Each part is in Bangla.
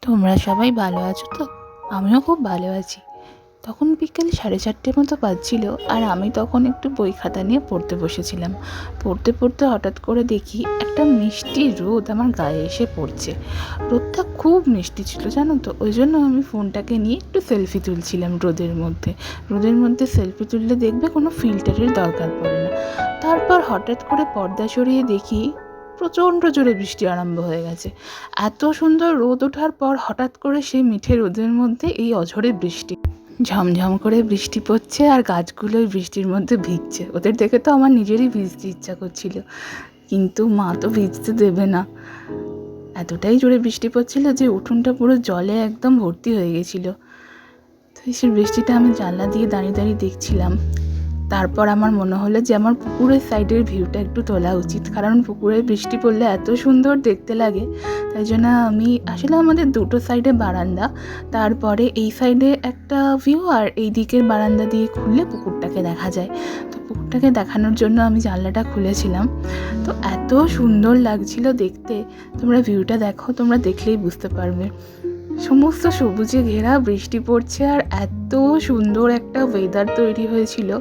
তোমরা সবাই ভালো আছো তো? আমিও খুব ভালো আছি। তখন বিকেল 4:30 মতো বাজছিল, আর আমি তখন একটু বই খাতা নিয়ে পড়তে বসেছিলাম। পড়তে পড়তে হঠাৎ করে দেখি একটা মিষ্টি রোদ আমার গায়ে এসে পড়ছে। রোদটা খুব মিষ্টি ছিল, জানো তো। ওই জন্য আমি ফোনটাকে নিয়ে একটু সেলফি তুলছিলাম রোদের মধ্যে সেলফি তুললে দেখবে কোনো ফিল্টারের দরকার পড়ে না। তারপর হঠাৎ করে পর্দা সরিয়ে দেখি প্রচণ্ড জোরে বৃষ্টি আরম্ভ হয়ে গেছে। এত সুন্দর রোদ ওঠার পর হঠাৎ করে সেই মিঠে রোদের মধ্যে এই অঝরে বৃষ্টি, ঝমঝম করে বৃষ্টি পড়ছে, আর গাছগুলো বৃষ্টির মধ্যে ভিজছে। ওদের দেখে তো আমার নিজেরই ভিজতে ইচ্ছা করছিল, কিন্তু মা তো ভিজতে দেবে না। এতটাই জোরে বৃষ্টি পড়ছিল যে উঠোনটা পুরো জলে একদম ভর্তি হয়ে গেছিল। তো সেই বৃষ্টিটা আমি জানলা দিয়ে দাঁড়িয়ে দাঁড়িয়ে দেখছিলাম। তারপর আমার মনে হলো যে আমার পুকুরের সাইডের ভিউটা একটু তোলা উচিত, কারণ পুকুরে বৃষ্টি পড়লে এত সুন্দর দেখতে লাগে। তাই জন্য আমি আসলে, আমাদের দুটো সাইডে বারান্দা, তারপরে এই সাইডে একটা ভিউ আর এই দিকের বারান্দা দিয়ে খুললে পুকুরটাকে দেখা যায়। তো পুকুরটাকে দেখানোর জন্য আমি জানলাটা খুলেছিলাম। তো এত সুন্দর লাগছিল দেখতে। তোমরা ভিউটা দেখো, তোমরা দেখলেই বুঝতে পারবে। সমস্ত সবুজে ঘেরা, বৃষ্টি পড়ছে, আর এত সুন্দর একটা ওয়েদার তৈরি হয়েছিল।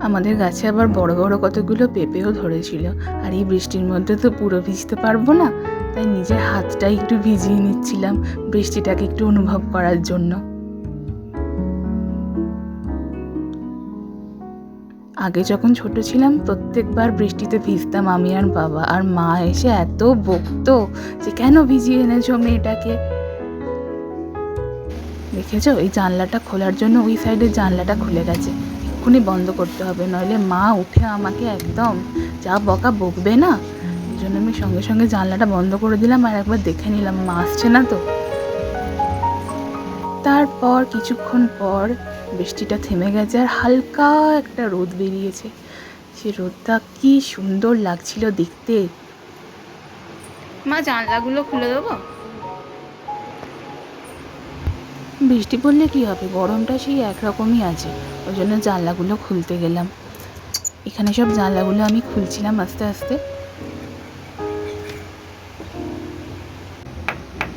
আমাদের গাছে আবার বড় বড় কতগুলো পেঁপেও ধরেছিল। আর এই বৃষ্টির মধ্যে তো পুরো ভিজতে পারবো না, তাই নিজের হাতটা একটু ভিজিয়ে নিচ্ছিলাম বৃষ্টিটাকে একটু অনুভব করার জন্য। আগে যখন ছোট ছিলাম প্রত্যেকবার বৃষ্টিতে ভিজতাম আমি আর বাবা, আর মা এসে এত বকতো যে কেন ভিজিয়ে এনেছো মেয়েটাকে। দেখেছো, এই জানলাটা খোলার জন্য ওই সাইডের জানলাটা খুলে গেছে। এক্ষুনি বন্ধ করতে হবে, নইলে মা উঠে আমাকে একদম যা বকা বকবে না। এই জন্য আমি সঙ্গে সঙ্গে জানলাটা বন্ধ করে দিলাম, আর একবার দেখে নিলাম মা আসছে না তো। তারপর কিছুক্ষণ পর বৃষ্টিটা থেমে গেছে, আর হালকা একটা রোদ বেরিয়েছে। সে রোদটা কি সুন্দর লাগছিল দেখতে। মা, জানলাগুলো খুলে দেবো? বৃষ্টি পড়লে কি হবে, গরমটা সেই একরকমই আছে। ওই জন্য জানলাগুলো খুলতে গেলাম। এখানে সব জানলাগুলো আমি খুলছিলাম আস্তে আস্তে।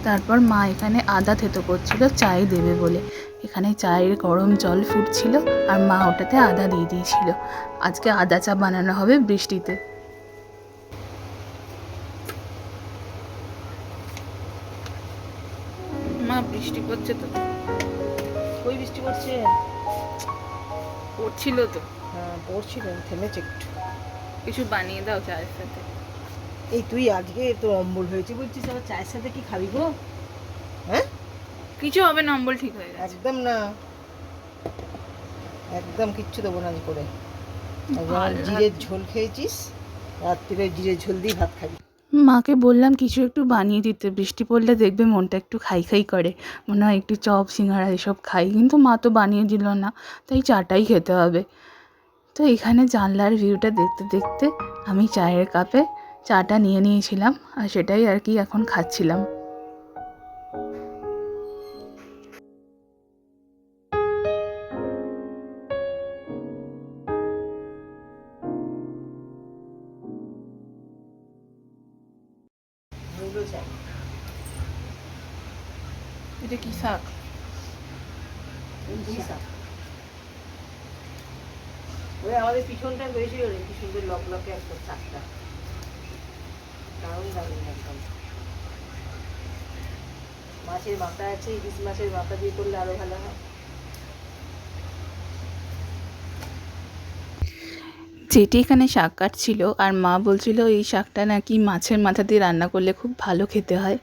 তারপর মা এখানে আদা থেতো করছিল চায়ে দেবে বলে। এখানে চায়ের গরম জল ফুটছিল, আর মা ওটাতে আদা দিয়ে দিয়েছিল। আজকে আদা চা বানানো হবে বৃষ্টিতে। মা, বৃষ্টি পড়ছে তো? কই বৃষ্টি পড়ছে? পড়ছিল তো। হ্যাঁ পড়ছিল, থেমেছে একটু। কিছু বানিয়ে দাও চায়ের সাথে। এই তুই আজকে তো অম্বল হয়েছে বলছিস, আবার চায়ের সাথে কি খাবি গো? হ্যাঁ কিছু হবে না, অম্বল ঠিক হয়ে গেছে। একদম না, একদম কিচ্ছু দেবো না আজ করে। জিরের ঝোল খেয়েছিস, রাত্রিরে জিরের ঝোল দিয়ে ভাত খাবি। মাকে বললাম কিছু একটু বানিয়ে দিতে, বৃষ্টি পড়লে দেখবে মনটা একটু খাই খাই করে, মনে হয় একটু চপ সিঙ্গাড়া এসব খাই, কিন্তু মা তো বানিয়ে দিল না, তাই চাটাই খেতে হবে। তো এখানে জানলার ভিউটা দেখতে দেখতে আমি চায়ের কাপে চাটা নিয়ে নিয়েছিলাম, আর সেটাই আর কি এখন খাচ্ছিলাম। এটা কি শাক? ওই আমাদের পিছনটা হয়েছিল রে, কি সুন্দর লক লকে একটা চাকটা, দারুণ দারুণ একদম। মাছের মাথা আছে, ইলিশ মাছের মাথা দিয়ে করলে আরো ভালো হয়। যেটি এখানে শাক কাটছিল, আর মা বলছিল এই শাকটা নাকি মাছের মাথা দিয়ে রান্না করলে খুব ভালো খেতে হয়।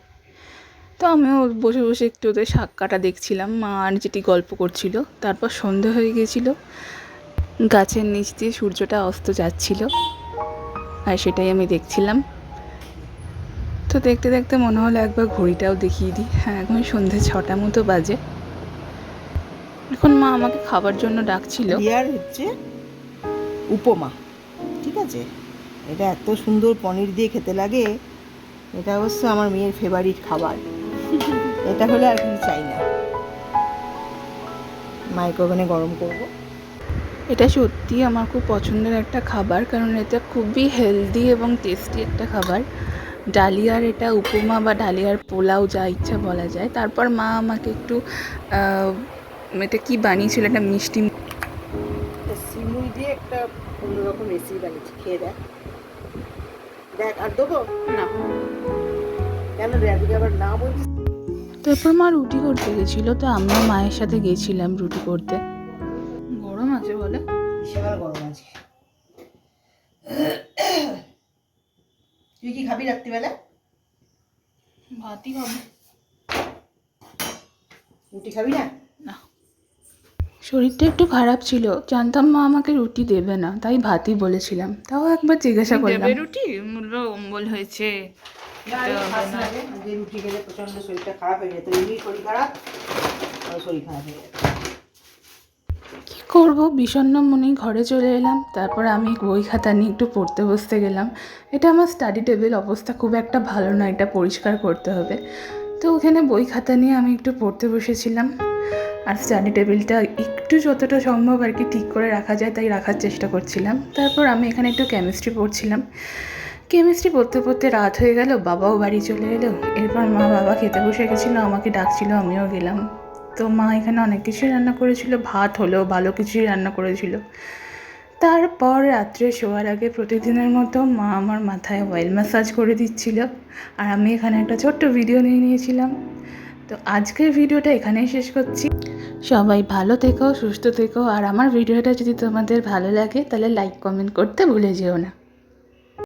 তো আমিও বসে বসে একটু ওদের শাক কাটা দেখছিলাম, মা আর যেটি গল্প করছিল। তারপর সন্ধে হয়ে গেছিল, গাছের নিচ দিয়ে সূর্যটা অস্ত যাচ্ছিল, আর সেটাই আমি দেখছিলাম। তো দেখতে দেখতে মনে হলো একবার ঘড়িটাও দেখিয়ে দিই। হ্যাঁ, এখন সন্ধে 6টা মতো বাজে। এখন মা আমাকে খাবার জন্য ডাকছিল। রিয়ার হচ্ছে উপমা, ঠিক আছে? এটা এত সুন্দর পনির দিয়ে খেতে লাগে, এটা অবশ্য আমার মেয়ের ফেভারিট খাবার। এটা হলে আর কিছু চাই না। মাইক্রোওভেনে গরম করব। এটা সত্যি আমার খুব পছন্দের একটা খাবার, কারণ এটা খুবই হেলদি এবং টেস্টি একটা খাবার। ডালিয়ার এটা উপমা বা ডালিয়ার পোলাও যা ইচ্ছা বলা যায়। তারপর মা আমাকে একটু এটা কি বানিয়েছিল, একটা মিষ্টি। সিমুই দিয়ে একটা অন্যরকম রেসিপি বানিয়েছি, খেয়ে দেখ। দেখ আর দেবো না, কেন রে, আজকে আবার না বলছিস? তারপর মা রুটি করতে গেছিলো, তো আমিও মায়ের সাথে গেছিলাম রুটি করতে। গরম আছে বলে? বিশাল গরম আছে। তুই কি খাবি রাত্রিবেলা? ভাতই খাবো। রুটি খাবি না? না, শরীরটা একটু খারাপ ছিল, জানতাম মা আমাকে রুটি দেবে না, তাই ভাতই বলেছিলাম। তাও একবার জিজ্ঞাসা করলাম। দেবে রুটি? বললো অম্বল হয়েছে। যে রুটি খেলে প্রচন্ড শরীরটা খারাপ হয়ে যেত, এমনি শরীর খারাপ, শরীর খারাপ হয়ে যেত। কী করবো, বিষণ্ণ মনেই ঘরে চলে এলাম। তারপর আমি বই খাতা নিয়ে একটু পড়তে বসতে গেলাম। এটা আমার স্টাডি টেবিল, অবস্থা খুব একটা ভালো না, এটা পরিষ্কার করতে হবে। তো ওখানে বই খাতা নিয়ে আমি একটু পড়তে বসেছিলাম। আর স্টাডি টেবিলটা একটু যতটা সম্ভব আর কি ঠিক করে রাখা যায় তাই রাখার চেষ্টা করছিলাম। তারপর আমি এখানে একটু কেমিস্ট্রি পড়ছিলাম। কেমিস্ট্রি পড়তে পড়তে রাত হয়ে গেল, বাবাও বাড়ি চলে এলো। এরপর বাবা খেতে বসে গেছিলো, আমাকে ডাকছিল, আমিও গেলাম। তো মা এখানে অনেক কিছুই রান্না করেছিল, ভাত হলেও ভালো কিছুই রান্না করেছিল। তারপর রাত্রে শোয়ার আগে প্রতিদিনের মতো মা আমার মাথায় অয়েল ম্যাসাজ করে দিচ্ছিল, আর আমি এখানে একটা ছোট্ট ভিডিও নিয়ে নিয়েছিলাম। তো আজকের ভিডিওটা এখানেই শেষ করছি। সবাই ভালো থেকো, সুস্থ থেকো, আর আমার ভিডিওটা যদি তোমাদের ভালো লাগে তাহলে লাইক কমেন্ট করতে ভুলে যেও না।